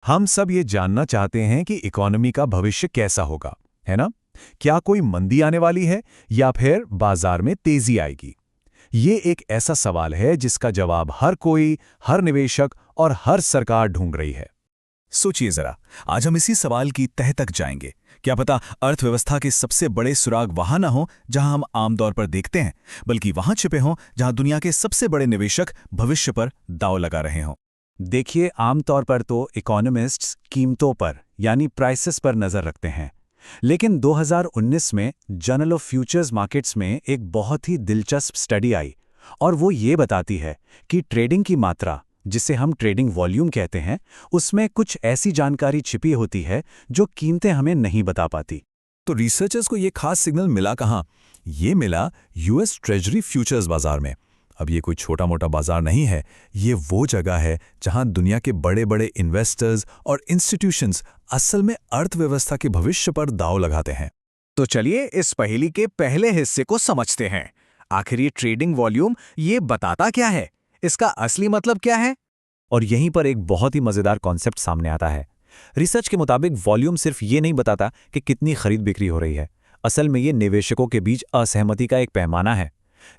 हम सब ये जानना चाहते हैं कि इकोनॉमी का भविष्य कैसा होगा, है ना? क्या कोई मंदी आने वाली है या फिर बाजार में तेजी आएगी? ये एक ऐसा सवाल है जिसका जवाब हर कोई, हर निवेशक और हर सरकार ढूंढ रही है। सोचिए जरा, आज हम इसी सवाल की तह तक जाएंगे। क्या पता अर्थव्यवस्था के सबसे बड़े सुराग वहां ना हो जहां हम आमतौर पर देखते हैं, बल्कि वहां छिपे हों जहां दुनिया के सबसे बड़े निवेशक भविष्य पर दांव लगा रहे हों। देखिए, आमतौर पर तो इकोनॉमिस्ट्स कीमतों पर यानी प्राइसेस पर नज़र रखते हैं। लेकिन 2019 में जर्नल ऑफ फ्यूचर्स मार्केट्स में एक बहुत ही दिलचस्प स्टडी आई और वो ये बताती है कि ट्रेडिंग की मात्रा, जिसे हम ट्रेडिंग वॉल्यूम कहते हैं, उसमें कुछ ऐसी जानकारी छिपी होती है जो कीमतें हमें नहीं बता पाती। तो रिसर्चर्स को ये खास सिग्नल मिला कहाँ? ये मिला यूएस ट्रेजरी फ्यूचर्स बाजार में। अब ये कोई छोटा मोटा बाजार नहीं है, ये वो जगह है जहां दुनिया के बड़े बड़े इन्वेस्टर्स और इंस्टीट्यूशंस असल में अर्थव्यवस्था के भविष्य पर दांव लगाते हैं। तो चलिए इस पहेली के पहले हिस्से को समझते हैं। आखिर ये ट्रेडिंग वॉल्यूम ये बताता क्या है? इसका असली मतलब क्या है? और यहीं पर एक बहुत ही मज़ेदार कॉन्सेप्ट सामने आता है। रिसर्च के मुताबिक वॉल्यूम सिर्फ ये नहीं बताता कि कितनी खरीद बिक्री हो रही है। असल में ये निवेशकों के बीच असहमति का एक पैमाना है।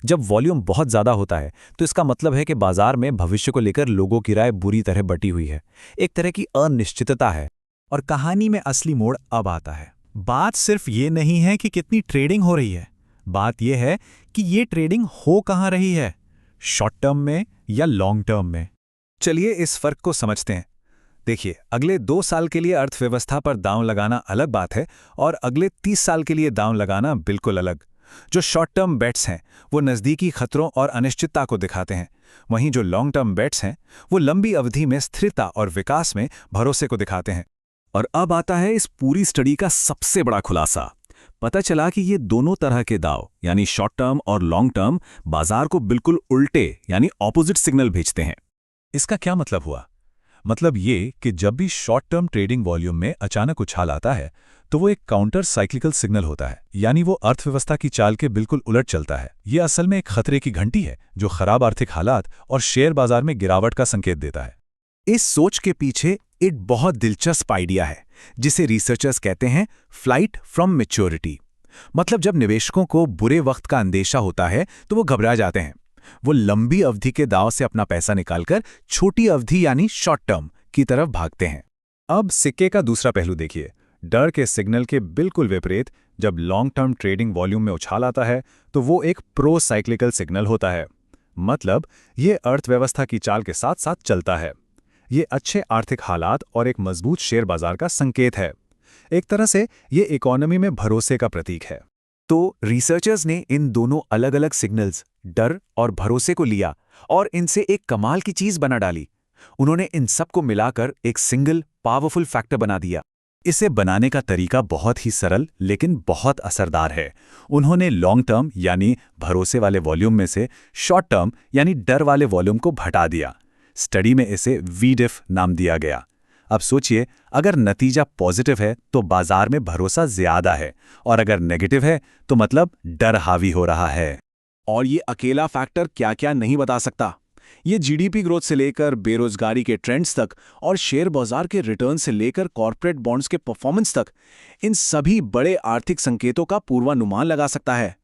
जब वॉल्यूम बहुत ज़्यादा होता है तो इसका मतलब है कि बाजार में भविष्य को लेकर लोगों की राय बुरी तरह बटी हुई है। एक तरह की अनिश्चितता है। और कहानी में असली मोड़ अब आता है। बात सिर्फ ये नहीं है कि कितनी ट्रेडिंग हो रही है, बात यह है कि ये ट्रेडिंग हो कहाँ रही है, शॉर्ट टर्म में या लॉन्ग टर्म में। चलिए इस फर्क को समझते हैं। देखिए, अगले 2 साल के लिए अर्थव्यवस्था पर दांव लगाना अलग बात है और अगले 30 साल के लिए दांव लगाना बिल्कुल अलग। जो शॉर्ट टर्म बेट्स हैं वो नज़दीकी खतरों और अनिश्चितता को दिखाते हैं, वहीं जो लॉन्ग टर्म बेट्स हैं वो लंबी अवधि में स्थिरता और विकास में भरोसे को दिखाते हैं। और अब आता है इस पूरी स्टडी का सबसे बड़ा खुलासा। पता चला कि ये दोनों तरह के दांव यानी शॉर्ट टर्म और लॉन्ग टर्म बाजार को बिल्कुल उल्टे यानी ऑपोजिट सिग्नल भेजते हैं। इसका क्या मतलब हुआ? मतलब ये कि जब भी शॉर्ट टर्म ट्रेडिंग वॉल्यूम में अचानक उछाल आता है तो वो एक काउंटर साइक्लिकल सिग्नल होता है, यानी वो अर्थव्यवस्था की चाल के बिल्कुल उलट चलता है। ये असल में एक खतरे की घंटी है जो खराब आर्थिक हालात और शेयर बाजार में गिरावट का संकेत देता है। इस सोच के पीछे एक बहुत दिलचस्प आइडिया है जिसे रिसर्चर्स कहते हैं फ्लाइट फ्रॉम मैच्योरिटी। मतलब जब निवेशकों को बुरे वक्त का अंदेशा होता है तो वो घबरा जाते हैं। वो लंबी अवधि के दांव से अपना पैसा निकालकर छोटी अवधि यानी शॉर्ट टर्म की तरफ भागते हैं। अब सिक्के का दूसरा पहलू देखिए। डर के सिग्नल के बिल्कुल विपरीत जब लॉन्ग टर्म ट्रेडिंग वॉल्यूम में उछाल आता है तो वो एक प्रो साइक्लिकल सिग्नल होता है। मतलब ये अर्थव्यवस्था की चाल के साथ साथ चलता है। ये अच्छे आर्थिक हालात और एक मजबूत शेयर बाजार का संकेत है। एक तरह से ये इकोनॉमी में भरोसे का प्रतीक है। तो रिसर्चर्स ने इन दोनों अलग अलग सिग्नल्स, डर और भरोसे को लिया और इनसे एक कमाल की चीज बना डाली। उन्होंने इन सबको मिलाकर एक सिंगल पावरफुल फैक्टर बना दिया। इसे बनाने का तरीका बहुत ही सरल लेकिन बहुत असरदार है। उन्होंने लॉन्ग टर्म यानी भरोसे वाले वॉल्यूम में से शॉर्ट टर्म यानी डर वाले वॉल्यूम को घटा दिया। स्टडी में इसे VDIF नाम दिया गया। अब सोचिए, अगर नतीजा पॉजिटिव है तो बाजार में भरोसा ज्यादा है और अगर नेगेटिव है तो मतलब डर हावी हो रहा है। और ये अकेला फैक्टर क्या क्या नहीं बता सकता। ये GDP ग्रोथ से लेकर बेरोजगारी के ट्रेंड्स तक और शेयर बाजार के रिटर्न से लेकर कॉर्पोरेट बॉन्ड्स के परफॉर्मेंस तक, इन सभी बड़े आर्थिक संकेतों का पूर्वानुमान लगा सकता है।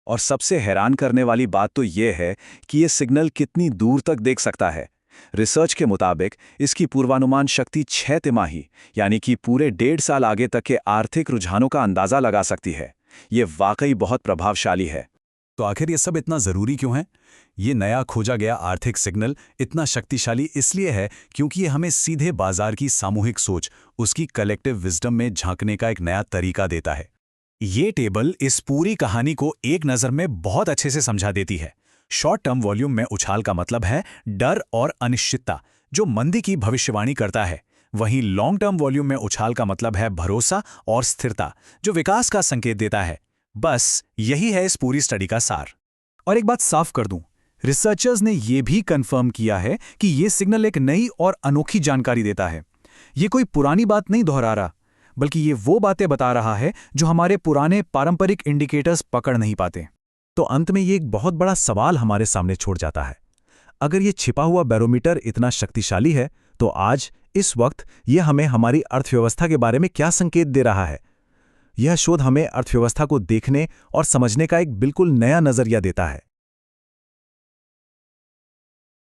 और सबसे हैरान करने वाली बात तो ये है कि ये सिग्नल कितनी दूर तक देख सकता है। रिसर्च के मुताबिक इसकी पूर्वानुमान शक्ति 6 तिमाही यानी कि पूरे 1.5 साल आगे तक के आर्थिक रुझानों का अंदाजा लगा सकती है। ये वाकई बहुत प्रभावशाली है। तो आखिर ये सब इतना जरूरी क्यों है? ये नया खोजा गया आर्थिक सिग्नल इतना शक्तिशाली इसलिए है क्योंकि ये हमें सीधे बाजार की सामूहिक सोच, उसकी कलेक्टिव विजडम में झांकने का एक नया तरीका देता है। ये टेबल इस पूरी कहानी को एक नज़र में बहुत अच्छे से समझा देती है। शॉर्ट टर्म वॉल्यूम में उछाल का मतलब है डर और अनिश्चितता, जो मंदी की भविष्यवाणी करता है। वहीं लॉन्ग टर्म वॉल्यूम में उछाल का मतलब है भरोसा और स्थिरता, जो विकास का संकेत देता है। बस यही है इस पूरी स्टडी का सार। और एक बात साफ कर दूं, रिसर्चर्स ने यह भी कंफर्म किया है कि यह सिग्नल एक नई और अनोखी जानकारी देता है। ये कोई पुरानी बात नहीं दोहरा रहा, बल्कि ये वो बातें बता रहा है जो हमारे पुराने पारंपरिक इंडिकेटर्स पकड़ नहीं पाते। तो अंत में ये एक बहुत बड़ा सवाल हमारे सामने छोड़ जाता है। अगर ये छिपा हुआ बैरोमीटर इतना शक्तिशाली है तो आज इस वक्त यह हमें हमारी अर्थव्यवस्था के बारे में क्या संकेत दे रहा है? यह शोध हमें अर्थव्यवस्था को देखने और समझने का एक बिल्कुल नया नजरिया देता है।